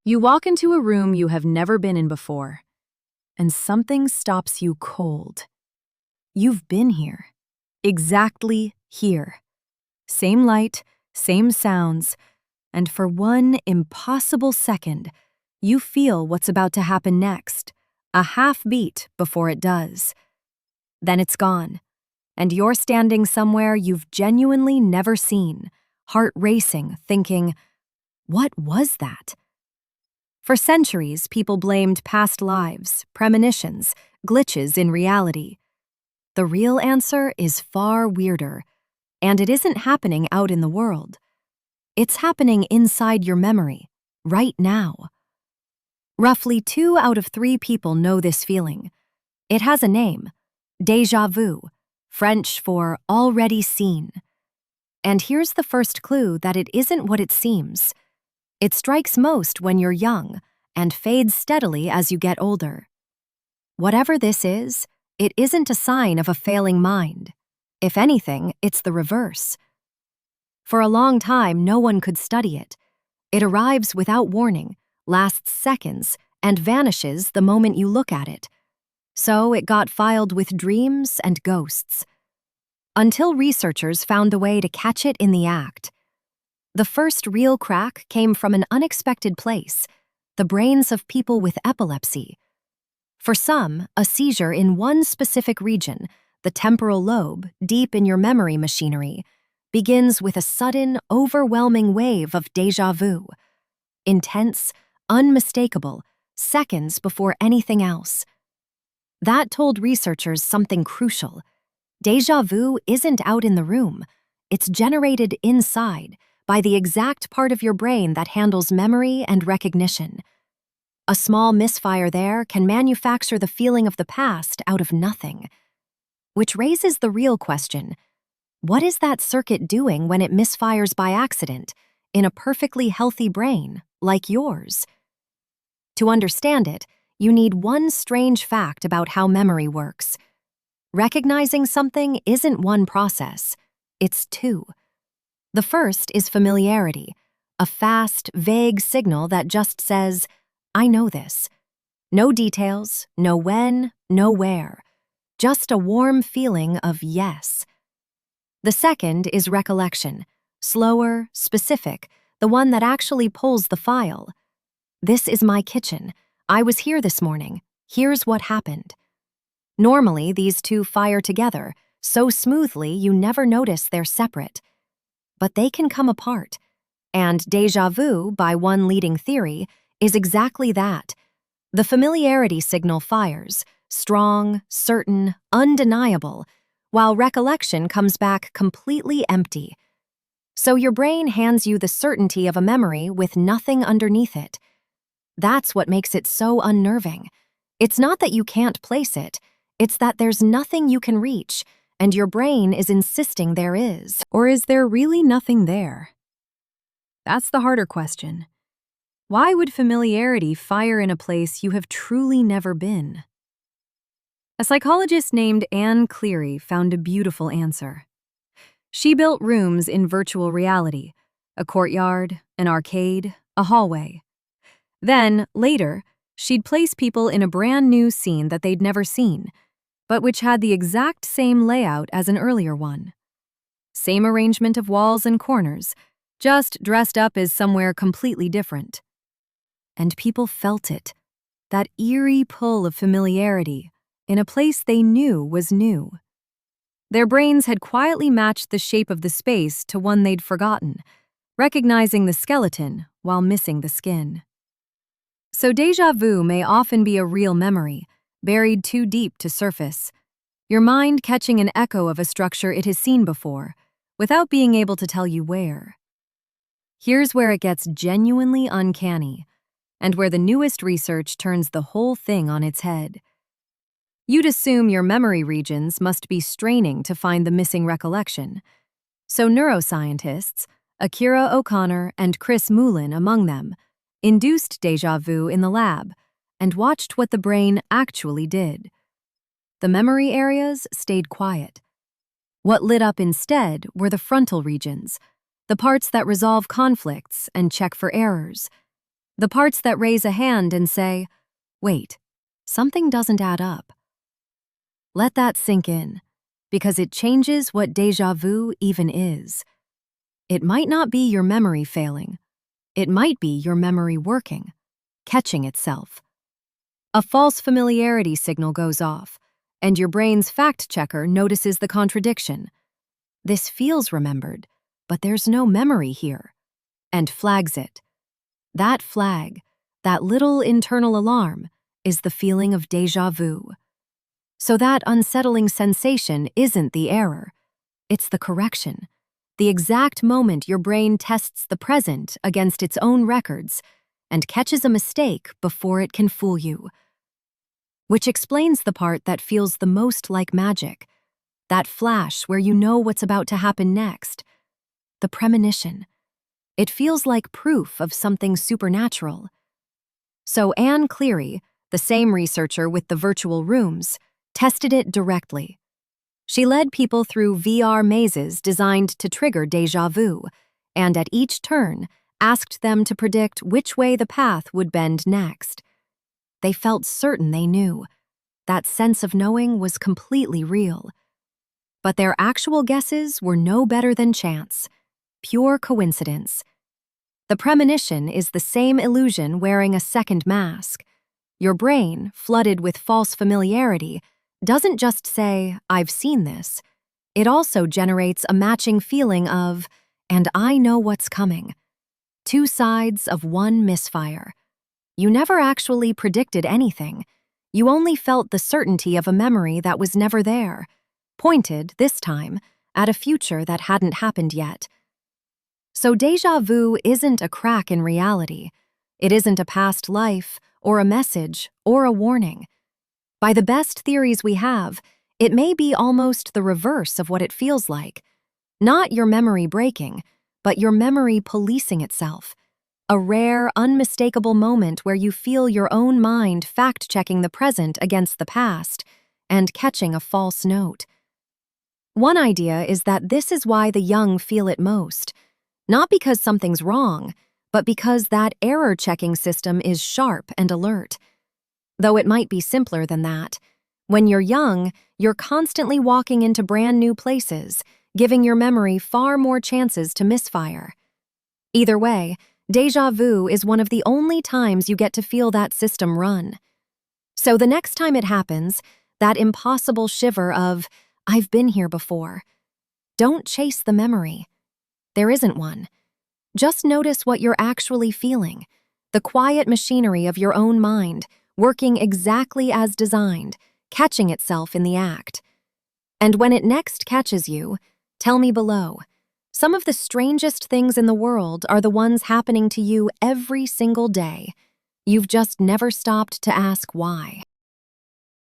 You walk into a room you have never been in before, and something stops you cold. You've been here. Exactly here. Same light, same sounds, and for one impossible second, you feel what's about to happen next, a half beat before it does. Then it's gone, and you're standing somewhere you've genuinely never seen, heart racing, thinking, what was that? For centuries, people blamed past lives, premonitions, glitches in reality. The real answer is far weirder, and it isn't happening out in the world. It's happening inside your memory, right now. Roughly 2 out of 3 people know this feeling. It has a name, déjà vu, French for already seen. And here's the first clue that it isn't what it seems. It strikes most when you're young and fades steadily as you get older. Whatever this is, it isn't a sign of a failing mind. If anything, it's the reverse. For a long time, no one could study it. It arrives without warning, lasts seconds, and vanishes the moment you look at it. So it got filed with dreams and ghosts. Until researchers found a way to catch it in the act. The first real crack came from an unexpected place, the brains of people with epilepsy. For some, a seizure in one specific region, the temporal lobe, deep in your memory machinery, begins with a sudden, overwhelming wave of déjà vu. Intense, unmistakable, seconds before anything else. That told researchers something crucial. Déjà vu isn't out in the room. It's generated inside, by the exact part of your brain that handles memory and recognition. A small misfire there can manufacture the feeling of the past out of nothing. Which raises the real question, what is that circuit doing when it misfires by accident, in a perfectly healthy brain, like yours? To understand it, you need one strange fact about how memory works. Recognizing something isn't one process, it's 2. The first is familiarity, a fast, vague signal that just says, I know this. No details, no when, no where. Just a warm feeling of yes. The second is recollection, slower, specific, the one that actually pulls the file. This is my kitchen. I was here this morning. Here's what happened. Normally, these 2 fire together, so smoothly you never notice they're separate. But they can come apart. And déjà vu, by one leading theory, is exactly that. The familiarity signal fires, strong, certain, undeniable, while recollection comes back completely empty. So your brain hands you the certainty of a memory with nothing underneath it. That's what makes it so unnerving. It's not that you can't place it, it's that there's nothing you can reach, and your brain is insisting there is. Or is there really nothing there? That's the harder question. Why would familiarity fire in a place you have truly never been? A psychologist named Anne Cleary found a beautiful answer. She built rooms in virtual reality, a courtyard, an arcade, a hallway. Then, later, she'd place people in a brand new scene that they'd never seen, but which had the exact same layout as an earlier one. Same arrangement of walls and corners, just dressed up as somewhere completely different. And people felt it, that eerie pull of familiarity, in a place they knew was new. Their brains had quietly matched the shape of the space to one they'd forgotten, recognizing the skeleton while missing the skin. So déjà vu may often be a real memory, buried too deep to surface, your mind catching an echo of a structure it has seen before, without being able to tell you where. Here's where it gets genuinely uncanny, and where the newest research turns the whole thing on its head. You'd assume your memory regions must be straining to find the missing recollection. So neuroscientists, Akira O'Connor and Chris Moulin among them, induced déjà vu in the lab and watched what the brain actually did. The memory areas stayed quiet. What lit up instead were the frontal regions, the parts that resolve conflicts and check for errors. The parts that raise a hand and say, wait, something doesn't add up. Let that sink in, because it changes what déjà vu even is. It might not be your memory failing. It might be your memory working, catching itself. A false familiarity signal goes off, and your brain's fact-checker notices the contradiction. This feels remembered, but there's no memory here, and flags it. That flag, that little internal alarm, is the feeling of déjà vu. So that unsettling sensation isn't the error, it's the correction. The exact moment your brain tests the present against its own records and catches a mistake before it can fool you. Which explains the part that feels the most like magic, that flash where you know what's about to happen next. The premonition. It feels like proof of something supernatural. So Anne Cleary, the same researcher with the virtual rooms, tested it directly. She led people through VR mazes designed to trigger déjà vu, and at each turn, asked them to predict which way the path would bend next. They felt certain they knew. That sense of knowing was completely real. But their actual guesses were no better than chance, pure coincidence. The premonition is the same illusion wearing a second mask. Your brain, flooded with false familiarity, doesn't just say, I've seen this. It also generates a matching feeling of, and I know what's coming. Two sides of one misfire. You never actually predicted anything. You only felt the certainty of a memory that was never there, pointed, this time, at a future that hadn't happened yet. So déjà vu isn't a crack in reality. It isn't a past life, or a message, or a warning. By the best theories we have, it may be almost the reverse of what it feels like. Not your memory breaking, but your memory policing itself. A rare, unmistakable moment where you feel your own mind fact-checking the present against the past and catching a false note. One idea is that this is why the young feel it most. Not because something's wrong, but because that error-checking system is sharp and alert. Though it might be simpler than that. When you're young, you're constantly walking into brand new places, giving your memory far more chances to misfire. Either way, déjà vu is one of the only times you get to feel that system run. So the next time it happens, that impossible shiver of, I've been here before. Don't chase the memory. There isn't one. Just notice what you're actually feeling, the quiet machinery of your own mind, working exactly as designed, catching itself in the act. And when it next catches you, tell me below. Some of the strangest things in the world are the ones happening to you every single day. You've just never stopped to ask why.